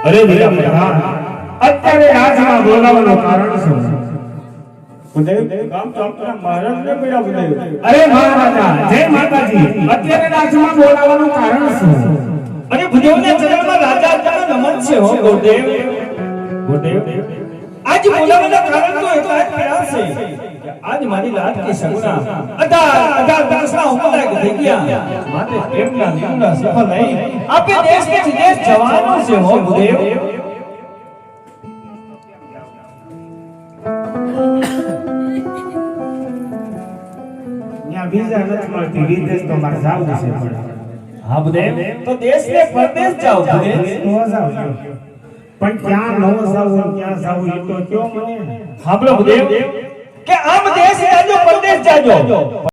અરે વીરા પ્રધાન અત્યારે રાજમાં બોલાવવાનું કારણ શું? ગામ ચોકના મહારાજને પીડા બુધાયું. અરે મહારાજા જય માતાજી, અત્યારે રાજમાં બોલાવવાનું કારણ શું? અને ભુદેવને ચરણમાં રાજા અત્યારે નમન છે હો ગુરુદેવ. ગુરુદેવ આજ બોલાવવાના કારણ તો એટલા જ પીડા છે કે આજ મારી લાડકી સગુણા અઢાર વર્ષના ઉંમરલાયક થઈ ગયા. માટે પ્રેમના નિમના સફળ નહીં આપે દેશ કે વિદેશ જવાનું છે હો ગુરુદેવ. ત્યાં વિઝા નથી મળતી, વિદેશ તો મારે જવું છે. હા ગુરુદેવ તો દેશ ને પરદેશ જાઓ ગુરુદેવ. તો જાવ પણ ક્યાં ન જાવું ક્યાં જાવું એ તો કયો મને. સાંભળો ગુરુદેવ કે આમ દેશ જાજો પરદેશ જાજો